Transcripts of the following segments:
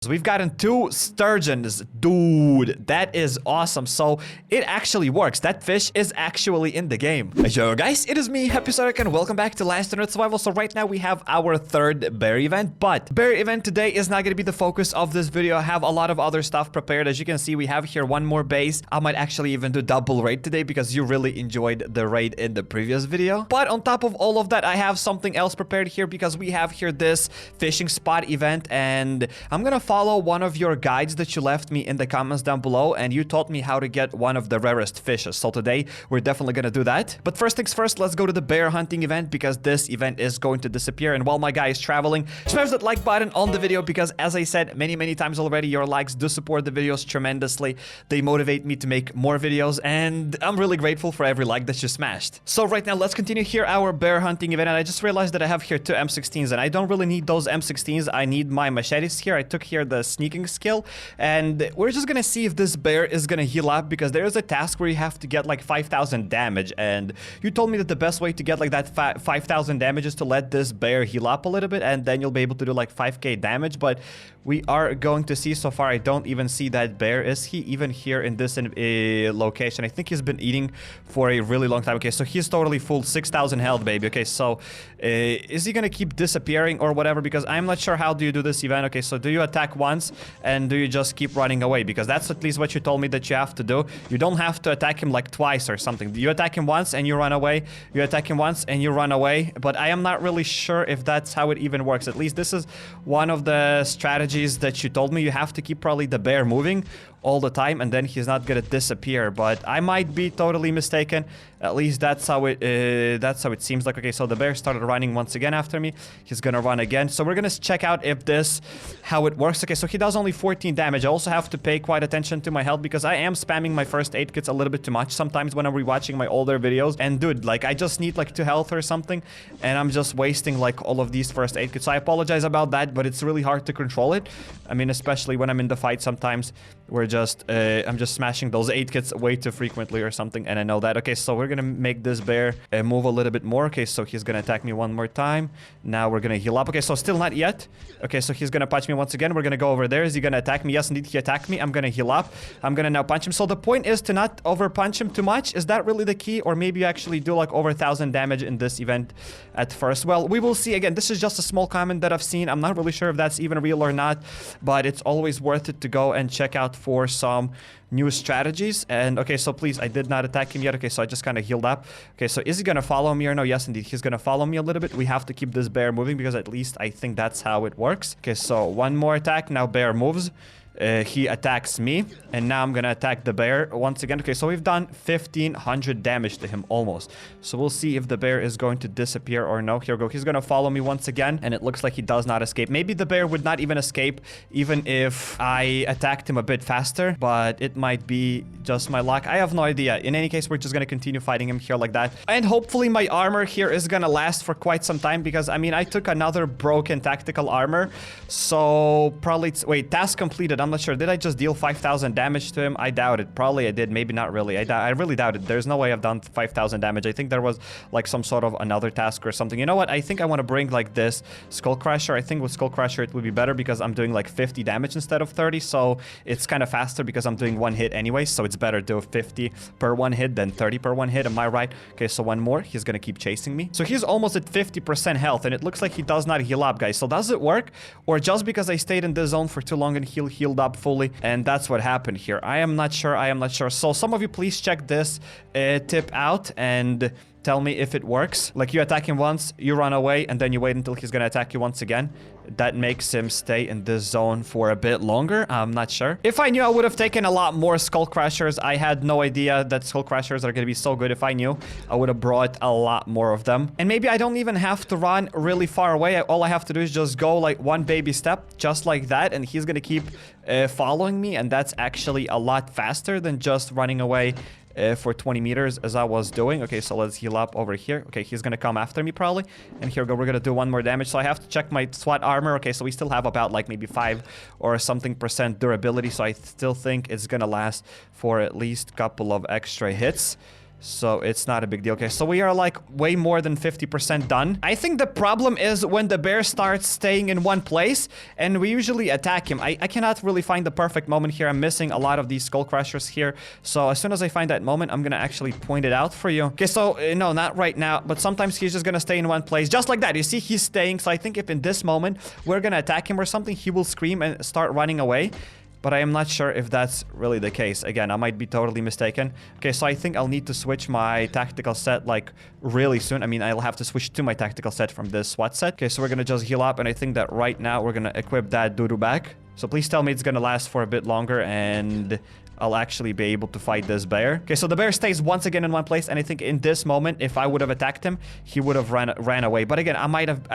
We've gotten 2 sturgeons. Dude, that is awesome. So it actually works. That fish is actually in the game. Yo guys, it is me, HappyCairek, and welcome back to Last Internet Survival. So right now we have our 3rd bear event, but bear event today is not going to be the focus of this video. I have a lot of other stuff prepared. As you can see, we have here 1 more base. I might actually even do double raid today because you really enjoyed the raid in the previous video. But on top of all of that, I have something else prepared here because we have here this fishing spot event, and I'm gonna follow one of your guides that you left me in the comments down below, and you taught me how to get one of the rarest fishes. So today we're definitely gonna do that. But first things first, let's go to the bear hunting event because this event is going to disappear. And while my guy is traveling, smash that like button on the video because, as I said many times already, your likes do support the videos tremendously. They motivate me to make more videos, and I'm really grateful for every like that you smashed. So right now let's continue here our bear hunting event. And I just realized that I have here 2 M16s, and I don't really need those M16s. I need my machetes here. I took here the sneaking skill, and we're just gonna see if this bear is gonna heal up because there is a task where you have to get like 5,000 damage, and you told me that the best way to get like that 5,000 damage is to let this bear heal up a little bit, and then you'll be able to do like 5k damage. But we are going to see. So far I don't even see that bear. Is he even here in this location? I think he's been eating for a really long time. Okay, so he's totally full, 6,000 health, baby. Okay, so is he gonna keep disappearing or whatever? Because I'm not sure how do you do this event. Okay, so do you attack once and do you just keep running away? Because that's at least what you told me that you have to do. You don't have to attack him like twice or something. You attack him once and you run away. You attack him once and you run away. But I am not really sure if that's how it even works. At least this is one of the strategies that you told me. You have to keep probably the bear moving all the time, and then he's not gonna disappear. But I might be totally mistaken. At least that's how it seems like. Okay, so the bear started running once again after me. He's gonna run again. So we're gonna check out if how it works. Okay, so he does only 14 damage. I also have to pay quite attention to my health because I am spamming my first aid kits a little bit too much sometimes when I'm rewatching my older videos. And dude, like, I just need like 2 health or something, and I'm just wasting like all of these first aid kits. So I apologize about that, but it's really hard to control it. I mean, especially when I'm in the fight sometimes. I'm just smashing those aid kits way too frequently or something, and I know that. Okay, so we're gonna make this bear move a little bit more. Okay, so he's gonna attack me one more time. Now we're gonna heal up. Okay, so still not yet. Okay, so he's gonna punch me once again. We're gonna go over there. Is he gonna attack me? Yes, indeed, he attacked me. I'm gonna heal up. I'm gonna now punch him. So the point is to not over punch him too much. Is that really the key? Or maybe you actually do like over 1,000 damage in this event at first. Well, we will see. Again, this is just a small comment that I've seen. I'm not really sure if that's even real or not, but it's always worth it to go and check out for some new strategies. And okay, so please, I did not attack him yet. Okay, so I just kind of healed up. Okay, so is he gonna follow me or no? Yes, indeed, he's gonna follow me a little bit. We have to keep this bear moving because at least I think that's how it works. Okay, so 1 more attack. Now bear moves. He attacks me, and now I'm gonna attack the bear once again. Okay, so we've done 1,500 damage to him almost. So we'll see if the bear is going to disappear or no. Here we go. He's gonna follow me once again, and it looks like he does not escape. Maybe the bear would not even escape even if I attacked him a bit faster, but it might be just my luck. I have no idea. In any case, we're just gonna continue fighting him here like that. And hopefully my armor here is gonna last for quite some time because, I mean, I took another broken tactical armor. So probably... Wait, task completed. I'm not sure. Did I just deal 5,000 damage to him? I doubt it. Probably I did. Maybe not really. I really doubt it. There's no way I've done 5,000 damage. I think there was like some sort of another task or something. You know what? I think I want to bring like this Skull Crusher. I think with Skull Crusher it would be better because I'm doing like 50 damage instead of 30. So it's kind of faster because I'm doing 1 hit anyway. So it's better to do 50 per 1 hit than 30 per 1 hit. Am I right? Okay, so 1 more. He's going to keep chasing me. So he's almost at 50% health, and it looks like he does not heal up, guys. So does it work? Or just because I stayed in this zone for too long and he healed up fully, and that's what happened here? I am not sure. I am not sure. So some of you please check this tip out and tell me if it works. Like, you attack him once, you run away, and then you wait until he's gonna attack you once again. That makes him stay in this zone for a bit longer. I'm not sure. If I knew, I would have taken a lot more Skull Crushers. I had no idea that Skull Crushers are gonna be so good. If I knew, I would have brought a lot more of them. And maybe I don't even have to run really far away. All I have to do is just go like 1 baby step, just like that, and he's gonna keep following me, and that's actually a lot faster than just running away for 20 meters as I was doing. Okay, so let's heal up over here. Okay, he's gonna come after me probably, and here we go. We're gonna do 1 more damage. So I have to check my SWAT armor. Okay, so we still have about like maybe 5 or something % durability, so I still think it's gonna last for at least a couple of extra hits. So it's not a big deal. Okay, so we are like way more than 50% done. I think the problem is when the bear starts staying in one place and we usually attack him. I cannot really find the perfect moment here. I'm missing a lot of these skull crushers here. So as soon as I find that moment, I'm gonna actually point it out for you. Okay, so no, not right now, but sometimes he's just gonna stay in one place just like that. You see, he's staying. So I think if in this moment we're gonna attack him or something, he will scream and start running away. But I am not sure if that's really the case. Again, I might be totally mistaken. Okay, so I think I'll need to switch my tactical set like really soon. I mean, I'll have to switch to my tactical set from this SWAT set. Okay, so we're gonna just heal up, and I think that right now we're gonna equip that doo-doo back. So please tell me it's gonna last for a bit longer and I'll actually be able to fight this bear. Okay, so the bear stays once again in one place, and I think in this moment, if I would have attacked him, he would have ran away. But again, I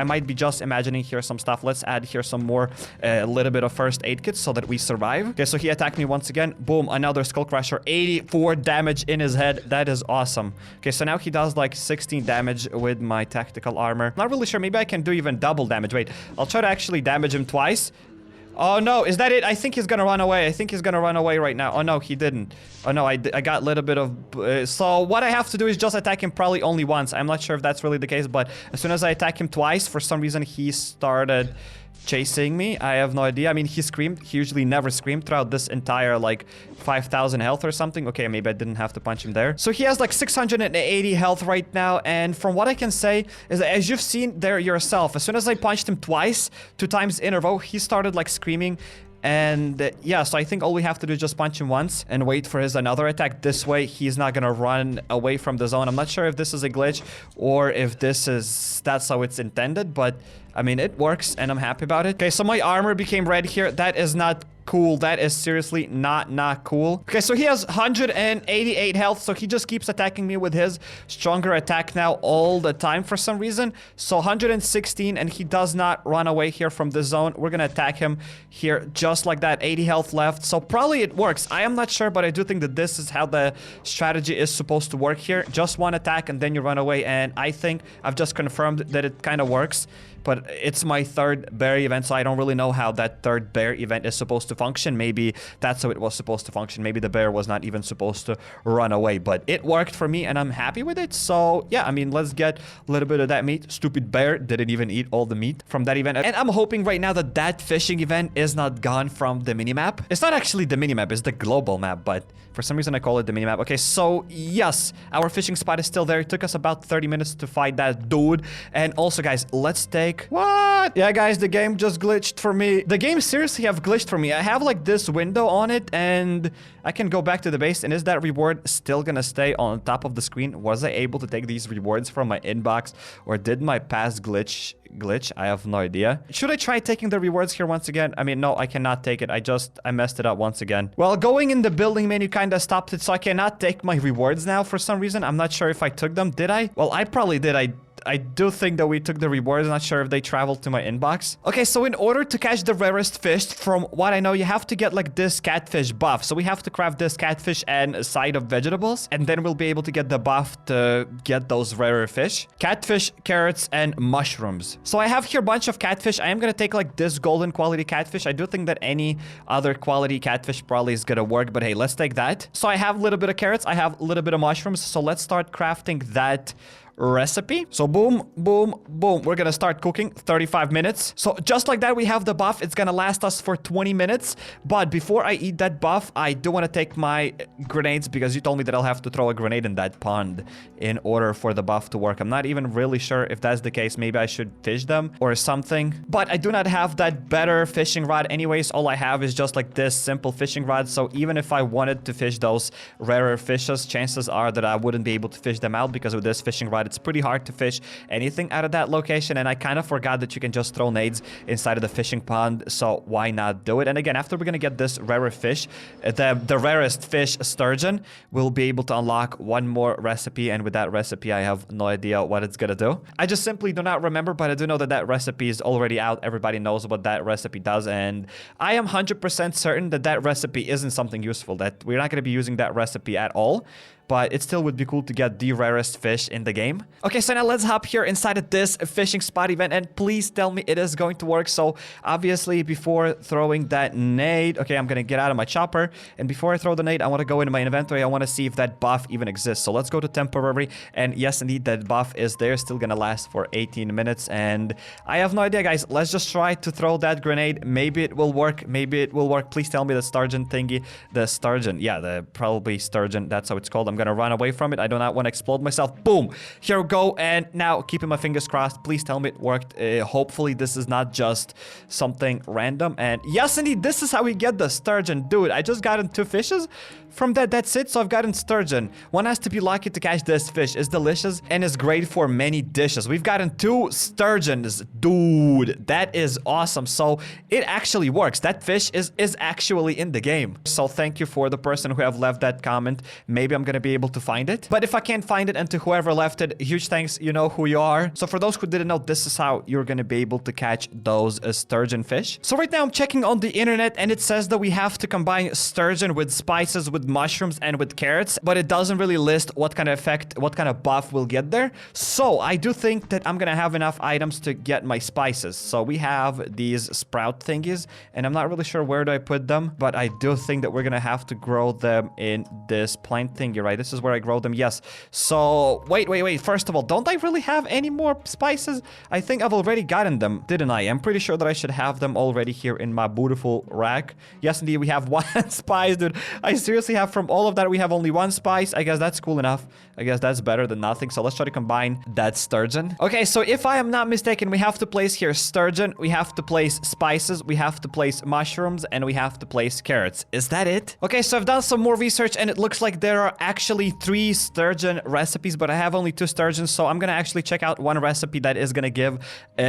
might be just imagining here some stuff. Let's add here some more, a little bit of first aid kits so that we survive. Okay, so he attacked me once again. Boom, another skull crusher. 84 damage in his head. That is awesome. Okay, so now he does like 16 damage with my tactical armor. Not really sure. Maybe I can do even double damage. Wait, I'll try to actually damage him twice. Oh no, is that it? I think he's gonna run away. I think he's gonna run away right now. Oh no, he didn't. Oh no, I got a little bit of... so what I have to do is just attack him probably only once. I'm not sure if that's really the case, but as soon as I attack him twice, for some reason he started chasing me. I have no idea. I mean, he screamed. He usually never screamed throughout this entire like 5,000 health or something. Okay, maybe I didn't have to punch him there. So he has like 680 health right now, and from what I can say is that, as you've seen there yourself, as soon as I punched him twice, 2 times in a row, he started like screaming. And yeah, so I think all we have to do is just punch him once and wait for his another attack. This way, he's not gonna run away from the zone. I'm not sure if this is a glitch or if that's how it's intended, but I mean, it works and I'm happy about it. Okay, so my armor became red here. That is not cool. That is seriously not cool. Okay, so he has 188 health, so he just keeps attacking me with his stronger attack now all the time for some reason. So 116, and he does not run away here from the zone. We're gonna attack him here just like that. 80 health left, so probably it works. I am not sure, but I do think that this is how the strategy is supposed to work here. Just one attack and then you run away, and I think I've just confirmed that it kind of works. But it's my third bear event, so I don't really know how that third bear event is supposed to function. Maybe that's how it was supposed to function. Maybe the bear was not even supposed to run away. But it worked for me, and I'm happy with it. So, yeah, I mean, let's get a little bit of that meat. Stupid bear didn't even eat all the meat from that event. And I'm hoping right now that that fishing event is not gone from the minimap. It's not actually the minimap, it's the global map, but for some reason I call it the minimap. Okay, so, yes, our fishing spot is still there. It took us about 30 minutes to fight that dude. And also, guys, let's take... What? Yeah, guys, the game just glitched for me. The game seriously have glitched for me. I have like this window on it, and I can go back to the base. And is that reward still gonna stay on top of the screen? Was I able to take these rewards from my inbox, or did my past glitch? I have no idea. Should I try taking the rewards here once again? I mean, no, I cannot take it. I messed it up once again. Well, going in the building menu kind of stopped it, so I cannot take my rewards now for some reason. I'm not sure if I took them. Did I? Well, I probably did. I do think that we took the rewards. I'm not sure if they traveled to my inbox. Okay, so in order to catch the rarest fish, from what I know, you have to get like this catfish buff. So we have to craft this catfish and a side of vegetables, and then we'll be able to get the buff to get those rarer fish. Catfish, carrots, and mushrooms. So I have here a bunch of catfish. I am gonna take like this golden quality catfish. I do think that any other quality catfish probably is gonna work, but hey, let's take that. So I have a little bit of carrots. I have a little bit of mushrooms. So let's start crafting that recipe. So boom, boom, boom. We're gonna start cooking 35 minutes. So just like that, we have the buff. It's gonna last us for 20 minutes. But before I eat that buff, I do want to take my grenades, because you told me that I'll have to throw a grenade in that pond in order for the buff to work. I'm not even really sure if that's the case. Maybe I should fish them or something. But I do not have that better fishing rod anyways. All I have is just like this simple fishing rod. So even if I wanted to fish those rarer fishes, chances are that I wouldn't be able to fish them out, because with this fishing rod, it's pretty hard to fish anything out of that location. And I kind of forgot that you can just throw nades inside of the fishing pond, so why not do it? And again, after we're gonna get this rarer fish, the rarest fish, sturgeon, we'll be able to unlock one more recipe, and with that recipe, I have no idea what it's gonna do. I just simply do not remember, but I do know that that recipe is already out. Everybody knows what that recipe does, and I am 100% certain that that recipe isn't something useful, that we're not gonna be using that recipe at all. but it still would be cool to get the rarest fish in the game. Okay, so now let's hop here inside of this fishing spot event, and please tell me it is going to work. So obviously before throwing that nade, okay, I'm gonna get out of my chopper, and before I throw the nade, I want to go into my inventory. I want to see if that buff even exists. So let's go to temporary, and yes, indeed, that buff is there, still gonna last for 18 minutes, and I have no idea, guys. Let's just try to throw that grenade. Maybe it will work. Maybe it will work. Please tell me the sturgeon thingy. The sturgeon. Yeah, the probably sturgeon. That's how it's called. I'm gonna run away from it. I do not want to explode myself. Boom. Here we go. And now, keeping my fingers crossed. Please tell me it worked. Hopefully, this is not just something random. And yes, indeed, this is how we get the sturgeon. Dude, I just got 2 fishes from that. That's it. So I've gotten sturgeon. One has to be lucky to catch this fish. It's delicious and is great for many dishes. We've gotten 2 sturgeons. Dude, that is awesome. So it actually works. That fish is actually in the game. So thank you for the person who have left that comment. Maybe I'm gonna be able to find it. But if I can't find it, and to whoever left it, huge thanks. You know who you are. So for those who didn't know, this is how you're gonna be able to catch those sturgeon fish. So right now I'm checking on the internet, and it says that we have to combine sturgeon with spices, with mushrooms, and with carrots, but it doesn't really list what kind of effect, what kind of buff we'll get there. So I do think that I'm gonna have enough items to get my spices. So we have these sprout thingies, and I'm not really sure where do I put them, but I do think that we're gonna have to grow them in this plant thingy, right? This is where I grow them. Yes. So wait. First of all, don't I really have any more spices? I think I've already gotten them, didn't I? I'm pretty sure that I should have them already here in my beautiful rack. Yes, indeed, we have 1 spice, dude. I seriously have, from all of that, we have only 1 spice. I guess that's cool enough. I guess that's better than nothing. So let's try to combine that sturgeon. Okay, so if I am not mistaken, we have to place here sturgeon, we have to place spices, we have to place mushrooms, and we have to place carrots. Is that it? Okay, so I've done some more research, and it looks like there are actually 3 sturgeon recipes, but I have only 2 sturgeons, so I'm gonna actually check out one recipe that is gonna give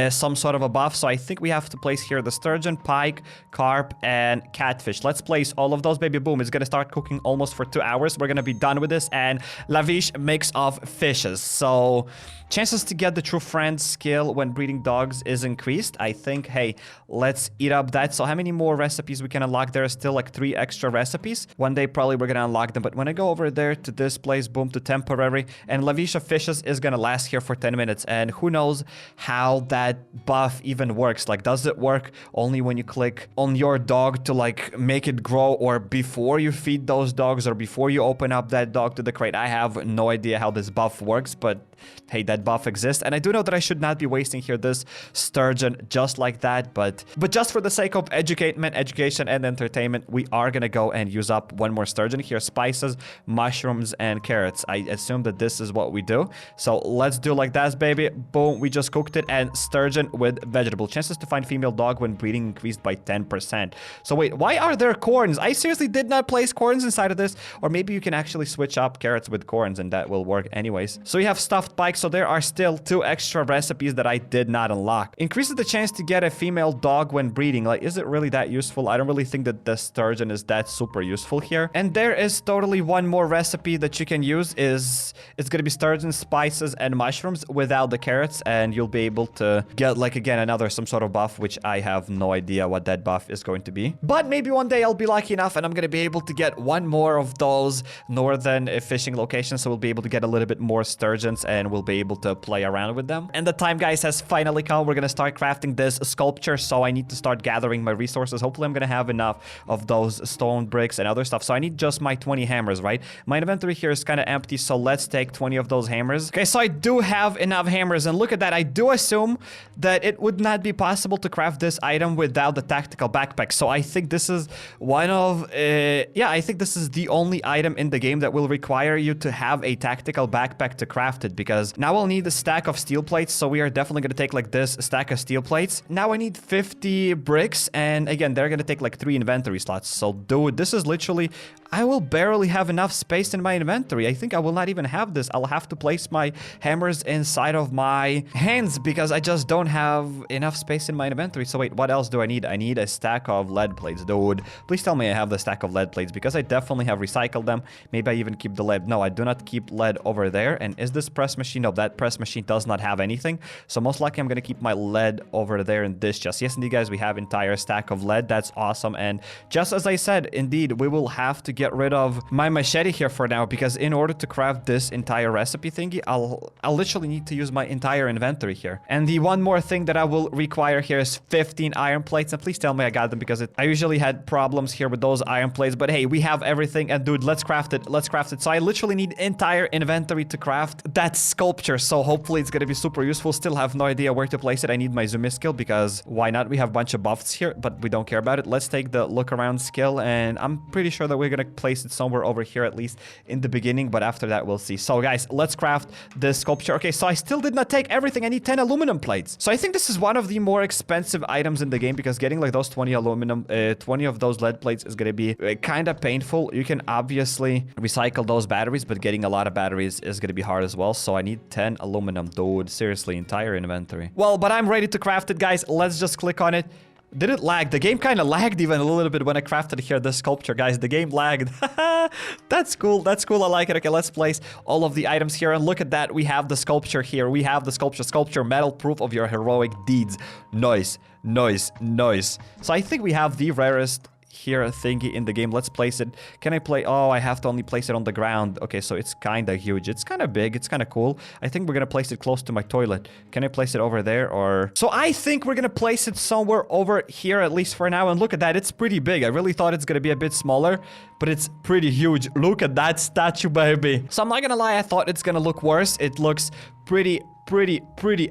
some sort of a buff. So I think we have to place here the sturgeon, pike, carp, and catfish. Let's place all of those, baby. Boom. It's gonna start cooking almost for 2 hours. We're gonna be done with this, and lavish mix of fishes. So chances to get the true friend skill when breeding dogs is increased. I think, hey, let's eat up that. So how many more recipes we can unlock? There are still like 3 extra recipes. One day probably we're gonna unlock them, but when I go over there to this place, boom, to temporary, and lavish of fishes is gonna last here for 10 minutes, and who knows how that buff even works. Like, does it work only when you click on your dog to like make it grow, or before you feed those dogs, or before you open up that dog to the crate? I have no idea how this buff works, but hey, that buff exists, and I do know that I should not be wasting here this sturgeon just like that, but just for the sake of education and entertainment, we are gonna go and use up 1 more sturgeon here. Spices, mushrooms, and carrots. I assume that this is what we do, so let's do like that, baby. Boom, we just cooked it, and sturgeon with vegetable. Chances to find female dog when breeding increased by 10%. So wait, why are there corns? I seriously did not place corns inside of this, or maybe you can actually switch up carrots with corns, and that will work anyways. So we have stuffed pike, so there are still 2 extra recipes that I did not unlock. Increases the chance to get a female dog when breeding. Like, is it really that useful? I don't really think that the sturgeon is that super useful here. And there is totally 1 more recipe that you can use. It's gonna be sturgeon, spices, and mushrooms without the carrots, and you'll be able to get, like, again, another some sort of buff, which I have no idea what that buff is going to be. But maybe one day I'll be lucky enough, and I'm gonna be able to get 1 more of those northern fishing locations, so we'll be able to get a little bit more sturgeons, and we'll be able to play around with them. And the time, guys, has finally come. We're gonna start crafting this sculpture, so I need to start gathering my resources. Hopefully I'm gonna have enough of those stone bricks and other stuff. So I need just my 20 hammers, right? My inventory here is kind of empty, so let's take 20 of those hammers. Okay, so I do have enough hammers, and look at that. I do assume that it would not be possible to craft this item without the tactical backpack. So I think this is one of yeah, I think this is the only item in the game that will require you to have a tactical backpack to craft it, because now I'll need a stack of steel plates. So we are definitely going to take like this stack of steel plates. Now I need 50 bricks, and again, they're going to take like 3 inventory slots. So dude, this is literally, I will barely have enough space in my inventory. I think I will not even have this. I'll have to place my hammers inside of my hands because I just don't have enough space in my inventory. So wait, what else do I need? I need a stack of lead plates. Dude, please tell me I have the stack of lead plates, because I definitely have recycled them. Maybe I even keep the lead. No, I do not keep lead over there. And is this press press machine. No, that press machine does not have anything. So most likely I'm going to keep my lead over there in this chest. Yes, indeed, guys, we have entire stack of lead. That's awesome. And just as I said, indeed, we will have to get rid of my machete here for now, because in order to craft this entire recipe thingy, I'll literally need to use my entire inventory here. And the one more thing that I will require here is 15 iron plates. And please tell me I got them, because I usually had problems here with those iron plates. But hey, we have everything. And dude, let's craft it. Let's craft it. So I literally need entire inventory to craft that sculpture. So hopefully it's going to be super useful. Still have no idea where to place it. I need my zoom skill, because why not? We have a bunch of buffs here, but we don't care about it. Let's take the look around skill, and I'm pretty sure that we're going to place it somewhere over here, at least in the beginning, but after that we'll see. So guys, let's craft this sculpture. Okay, so I still did not take everything. I need 10 aluminum plates. So I think this is one of the more expensive items in the game, because getting like those 20 of those lead plates is going to be kind of painful. You can obviously recycle those batteries, but getting a lot of batteries is going to be hard as well. So I need 10 aluminum, dude. Seriously, entire inventory. Well, but I'm ready to craft it, guys. Let's just click on it. Did it lag? The game kind of lagged even a little bit when I crafted here this sculpture, guys. The game lagged. That's cool. That's cool. I like it. Okay, let's place all of the items here. And look at that. We have the sculpture here. We have the sculpture metal, proof of your heroic deeds. Nice. Nice. Nice. So I think we have the rarest here thingy in the game. Let's place it. Can I play? Oh, I have to only place it on the ground. Okay, so it's kind of huge. It's kind of big. It's kind of cool. I think we're going to place it close to my toilet. Can I place it over there or? So I think we're going to place it somewhere over here, at least for now. And look at that. It's pretty big. I really thought it's going to be a bit smaller, but it's pretty huge. Look at that statue, baby. So I'm not going to lie. I thought it's going to look worse. It looks pretty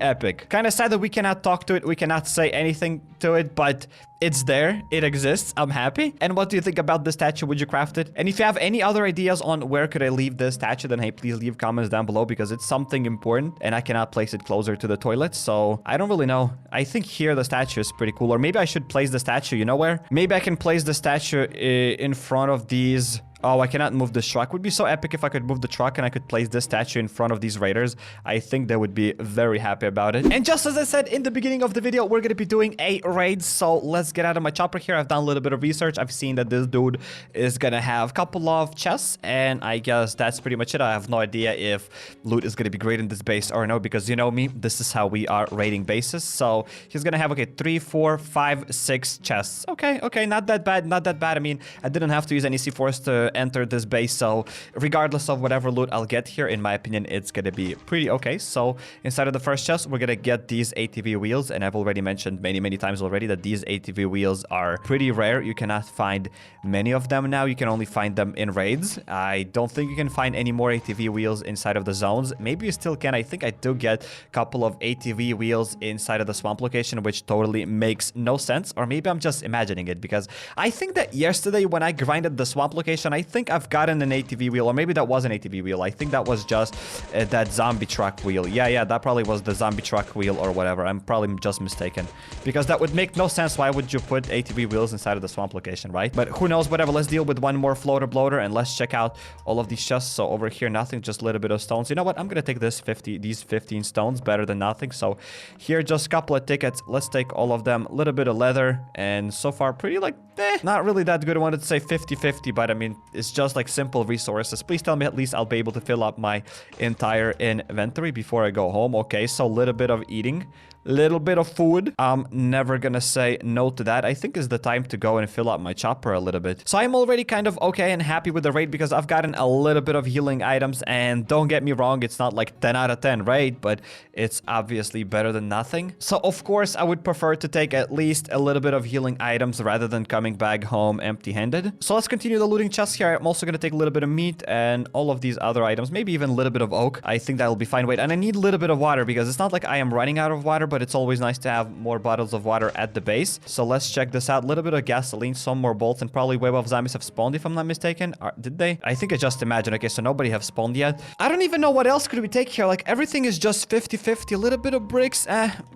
epic. Kind of sad that we cannot talk to it. We cannot say anything to it, but it's there. It exists. I'm happy. And what do you think about this statue? Would you craft it? And if you have any other ideas on where could I leave this statue, then hey, please leave comments down below, because it's something important and I cannot place it closer to the toilet. So I don't really know. I think here the statue is pretty cool. Or maybe I should place the statue, you know where? Maybe I can place the statue in front of these. Oh, I cannot move this truck. Would be so epic if I could move the truck and I could place this statue in front of these raiders. I think they would be very happy about it. And just as I said in the beginning of the video, we're going to be doing a raid. So let's get out of my chopper here. I've done a little bit of research. I've seen that this dude is going to have a couple of chests. And I guess that's pretty much it. I have no idea if loot is going to be great in this base or no, because you know me, this is how we are raiding bases. So he's going to have, okay, 3, 4, 5, 6 chests. Okay, not that bad. Not that bad. I mean, I didn't have to use any C4s to enter this base, so regardless of whatever loot I'll get here, in my opinion, it's gonna be pretty okay. So inside of the first chest, we're gonna get these ATV wheels, and I've already mentioned many times already that these ATV wheels are pretty rare. You cannot find many of them now. You can only find them in raids. I don't think you can find any more ATV wheels inside of the zones. Maybe you still can. I think I do get a couple of ATV wheels inside of the swamp location, which totally makes no sense. Or maybe I'm just imagining it, because I think that yesterday when I grinded the swamp location, I think I've gotten an ATV wheel, or maybe that was an ATV wheel. I think that was just that zombie truck wheel. Yeah, that probably was the zombie truck wheel or whatever. I'm probably just mistaken, because that would make no sense. Why would you put ATV wheels inside of the swamp location, right? But who knows, whatever. Let's deal with one more floater bloater and let's check out all of these chests. So over here, nothing, just a little bit of stones. You know what? I'm gonna take these 15 stones, better than nothing. So here, just a couple of tickets. Let's take all of them. A little bit of leather, and so far pretty like not really that good. I wanted to say 50-50, but I mean, it's just like simple resources. Please tell me at least I'll be able to fill up my entire inventory before I go home. Okay, so a little bit of eating, little bit of food. I'm never gonna say no to that. I think is the time to go and fill up my chopper a little bit. So I'm already kind of okay and happy with the raid, because I've gotten a little bit of healing items, and don't get me wrong, it's not like 10 out of 10 raid, but it's obviously better than nothing. So of course I would prefer to take at least a little bit of healing items rather than coming back home empty-handed. So let's continue the looting chest here. I'm also gonna take a little bit of meat and all of these other items, maybe even a little bit of oak. I think that'll be fine. Wait, and I need a little bit of water, because it's not like I am running out of water, but it's always nice to have more bottles of water at the base. So let's check this out. A little bit of gasoline, some more bolts, and probably wave of zombies have spawned, if I'm not mistaken. Did they? I think I just imagined. Okay, so nobody have spawned yet. I don't even know what else could we take here. Like, everything is just 50-50. A little bit of bricks,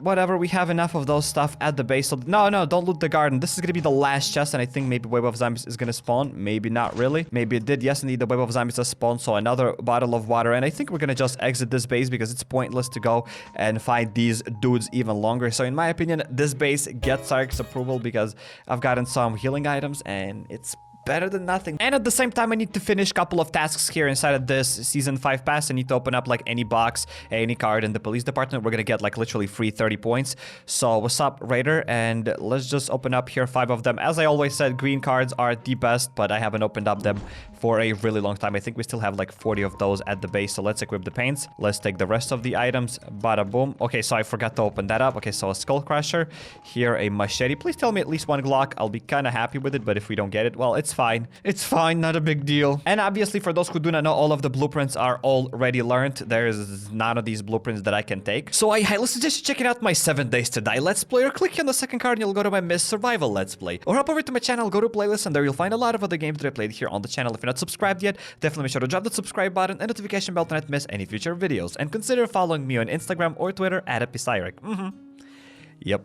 whatever. We have enough of those stuff at the base. So no, don't loot the garden. This is gonna be the last chest, and I think maybe wave of zombies is gonna spawn. Maybe not really. Maybe it did. Yes, indeed, the wave of zombies has spawned. So another bottle of water, and I think we're gonna just exit this base, because it's pointless to go and fight these dudes even longer. So in my opinion, this base gets Cairek's approval, because I've gotten some healing items, and it's better than nothing. And at the same time, I need to finish a couple of tasks here inside of this Season 5 pass. I need to open up like any box, any card in the police department. We're gonna get like literally free 30 points. So what's up, Raider? And let's just open up here 5 of them. As I always said, green cards are the best, but I haven't opened up them for a really long time. I think we still have like 40 of those at the base. So let's equip the paints. Let's take the rest of the items. Bada boom. Okay, so I forgot to open that up. Okay, so a skull crusher. Here, a machete. Please tell me at least 1 Glock. I'll be kind of happy with it, but if we don't get it, well, it's fine. It's fine, not a big deal. And obviously, for those who do not know, all of the blueprints are already learned. There's none of these blueprints that I can take. So I highly suggest checking out my 7 Days to Die Let's Play, or click on the second card and you'll go to my Miss Survival Let's Play. Or hop over to my channel, go to playlist, and there you'll find a lot of other games that I played here on the channel. If you're not subscribed yet, definitely make sure to drop that subscribe button and notification bell to not miss any future videos. And consider following me on Instagram or Twitter at HappyCairek. Yep.